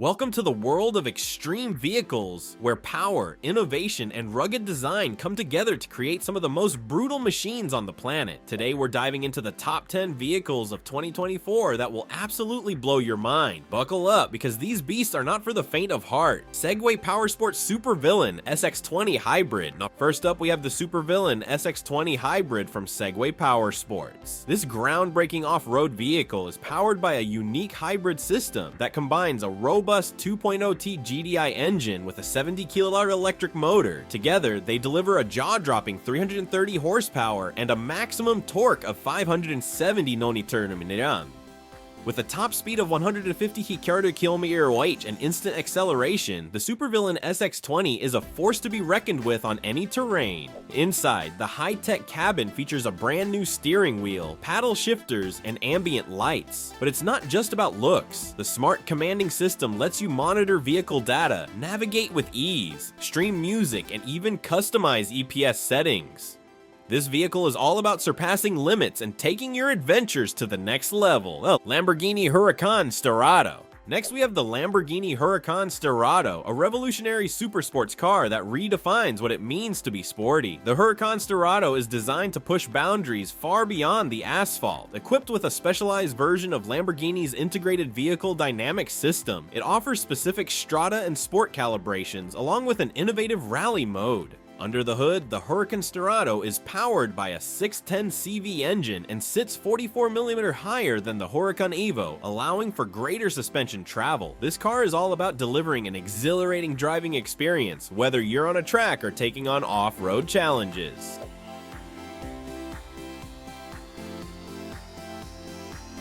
Welcome to the world of extreme vehicles, where power, innovation, and rugged design come together to create some of the most brutal machines on the planet. Today we're diving into the top 10 vehicles of 2024 that will absolutely blow your mind. Buckle up, because these beasts are not for the faint of heart. Segway Powersports Supervillain SX20 Hybrid. Now, first up we have the Supervillain SX20 Hybrid from Segway Powersports. This groundbreaking off-road vehicle is powered by a unique hybrid system that combines a robust 2.0T GDI engine with a 70 kWh electric motor. Together, they deliver a jaw-dropping 330 horsepower and a maximum torque of 570 Nm. With a top speed of 150 km/h and instant acceleration, the Supervillain SX20 is a force to be reckoned with on any terrain. Inside, the high-tech cabin features a brand new steering wheel, paddle shifters, and ambient lights. But it's not just about looks. The smart commanding system lets you monitor vehicle data, navigate with ease, stream music, and even customize EPS settings. This vehicle is all about surpassing limits and taking your adventures to the next level. Lamborghini Huracan Sterrato. Next we have the Lamborghini Huracan Sterrato, a revolutionary supersports car that redefines what it means to be sporty. The Huracan Sterrato is designed to push boundaries far beyond the asphalt. Equipped with a specialized version of Lamborghini's integrated vehicle dynamics system, it offers specific strata and sport calibrations along with an innovative rally mode. Under the hood, the Huracan Sterrato is powered by a 610 CV engine and sits 44mm higher than the Huracan Evo, allowing for greater suspension travel. This car is all about delivering an exhilarating driving experience, whether you're on a track or taking on off-road challenges.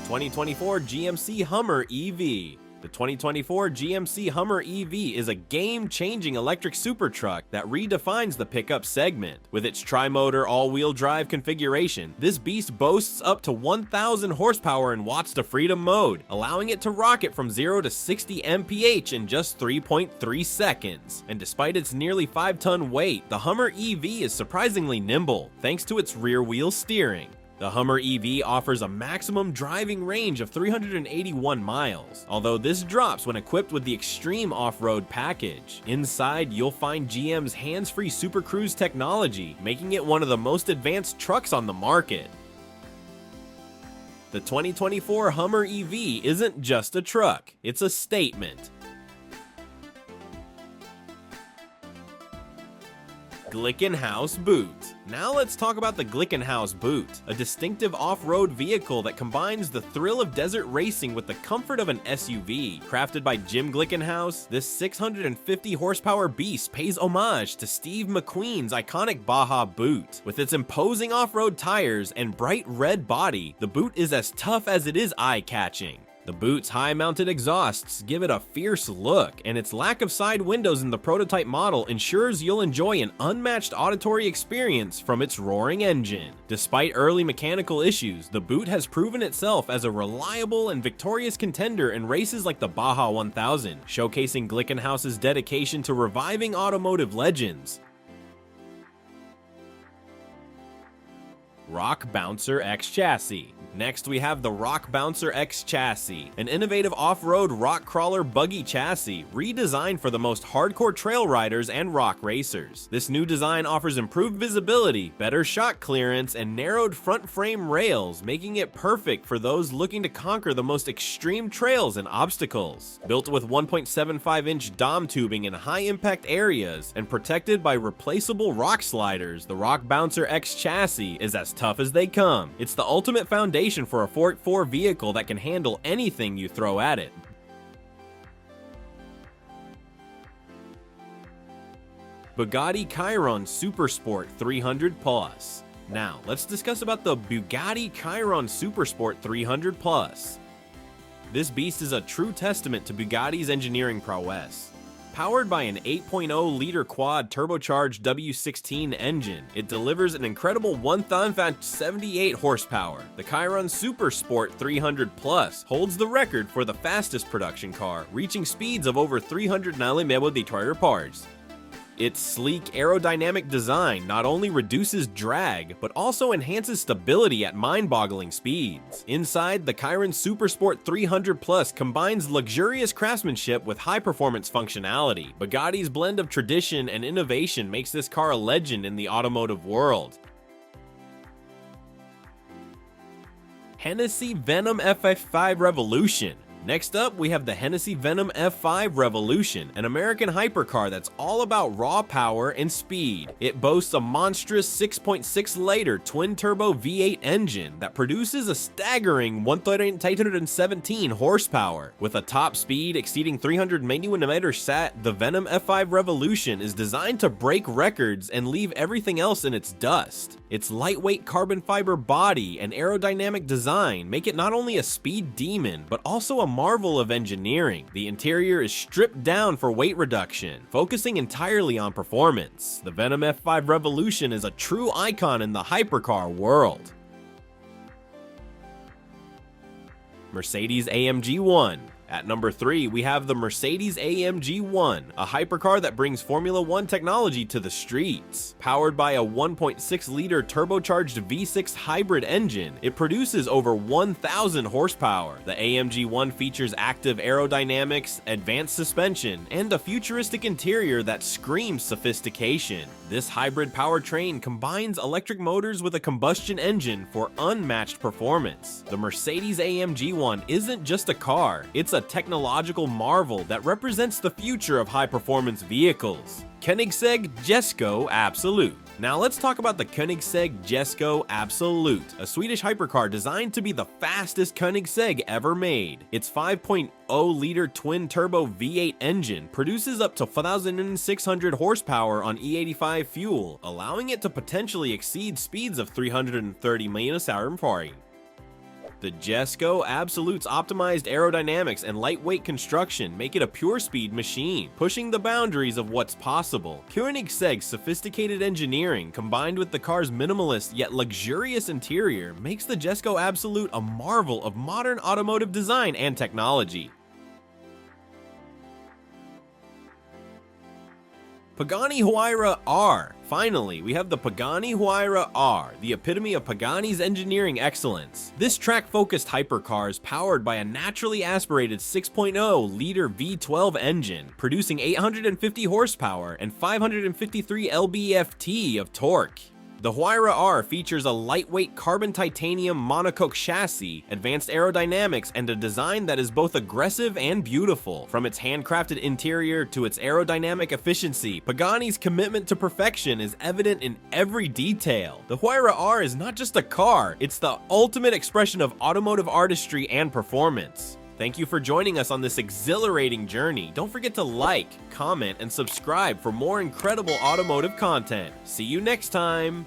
2024 GMC Hummer EV. The 2024 GMC Hummer EV is a game-changing electric super truck that redefines the pickup segment. With its tri-motor all-wheel drive configuration, this beast boasts up to 1,000 horsepower in watts to freedom mode, allowing it to rocket from 0 to 60 mph in just 3.3 seconds. And despite its nearly 5-ton weight, the Hummer EV is surprisingly nimble, thanks to its rear-wheel steering. The Hummer EV offers a maximum driving range of 381 miles, although this drops when equipped with the Extreme Off-Road package. Inside, you'll find GM's hands-free Super Cruise technology, making it one of the most advanced trucks on the market. The 2024 Hummer EV isn't just a truck, it's a statement. Glickenhaus Boot. Now let's talk about the Glickenhaus Boot, a distinctive off-road vehicle that combines the thrill of desert racing with the comfort of an SUV. Crafted by Jim Glickenhaus, this 650 horsepower beast pays homage to Steve McQueen's iconic Baja boot. With its imposing off-road tires and bright red body, the boot is as tough as it is eye-catching. The boot's high-mounted exhausts give it a fierce look, and its lack of side windows in the prototype model ensures you'll enjoy an unmatched auditory experience from its roaring engine. Despite early mechanical issues, the boot has proven itself as a reliable and victorious contender in races like the Baja 1000, showcasing Glickenhaus's dedication to reviving automotive legends. Rock Bouncer X Chassis. Next we have the Rock Bouncer X Chassis, an innovative off-road rock crawler buggy chassis redesigned for the most hardcore trail riders and rock racers. This new design offers improved visibility, better shock clearance, and narrowed front frame rails, making it perfect for those looking to conquer the most extreme trails and obstacles. Built with 1.75-inch dom tubing in high-impact areas and protected by replaceable rock sliders, the Rock Bouncer X Chassis is as tough as they come. It's the ultimate foundation for a Fork 4 vehicle that can handle anything you throw at it. Bugatti Chiron Supersport 300 Plus. Now, let's discuss about the Bugatti Chiron Supersport 300 Plus. This beast is a true testament to Bugatti's engineering prowess. Powered by an 8.0-liter quad turbocharged W16 engine, it delivers an incredible 1,078 horsepower. The Chiron Supersport 300 Plus holds the record for the fastest production car, reaching speeds of over 300 km/h. Its sleek aerodynamic design not only reduces drag, but also enhances stability at mind-boggling speeds. Inside, the Chiron Supersport 300 Plus combines luxurious craftsmanship with high-performance functionality. Bugatti's blend of tradition and innovation makes this car a legend in the automotive world. Hennessy Venom FF5 Revolution. Next up, we have the Hennessy Venom F5 Revolution, an American hypercar that's all about raw power and speed. It boasts a monstrous 6.6-liter twin-turbo V8 engine that produces a staggering 1,817 horsepower. With a top speed exceeding 300 Nm/sat, the Venom F5 Revolution is designed to break records and leave everything else in its dust. Its lightweight carbon fiber body and aerodynamic design make it not only a speed demon, but also a marvel of engineering. The interior is stripped down for weight reduction, focusing entirely on performance. The Venom F5 Revolution is a true icon in the hypercar world. Mercedes-AMG 1. At number 3, we have the Mercedes-AMG 1, a hypercar that brings Formula 1 technology to the streets. Powered by a 1.6-liter turbocharged V6 hybrid engine, it produces over 1,000 horsepower. The AMG 1 features active aerodynamics, advanced suspension, and a futuristic interior that screams sophistication. This hybrid powertrain combines electric motors with a combustion engine for unmatched performance. The Mercedes-AMG 1 isn't just a car, it's a technological marvel that represents the future of high-performance vehicles. Koenigsegg Jesko Absolute. Now let's talk about the Koenigsegg Jesko Absolute, a Swedish hypercar designed to be the fastest Koenigsegg ever made. Its 5.0-liter twin-turbo V8 engine produces up to 4,600 horsepower on E85 fuel, allowing it to potentially exceed speeds of 330 mph. The Jesko Absolute's optimized aerodynamics and lightweight construction make it a pure speed machine, pushing the boundaries of what's possible. Koenigsegg's sophisticated engineering, combined with the car's minimalist yet luxurious interior, makes the Jesko Absolute a marvel of modern automotive design and technology. Pagani Huayra R. Finally, we have the Pagani Huayra R, the epitome of Pagani's engineering excellence. This track-focused hypercar is powered by a naturally aspirated 6.0-liter V12 engine, producing 850 horsepower and 553 lb-ft of torque. The Huayra R features a lightweight carbon titanium monocoque chassis, advanced aerodynamics, and a design that is both aggressive and beautiful. From its handcrafted interior to its aerodynamic efficiency, Pagani's commitment to perfection is evident in every detail. The Huayra R is not just a car, it's the ultimate expression of automotive artistry and performance. Thank you for joining us on this exhilarating journey. Don't forget to like, comment, and subscribe for more incredible automotive content. See you next time!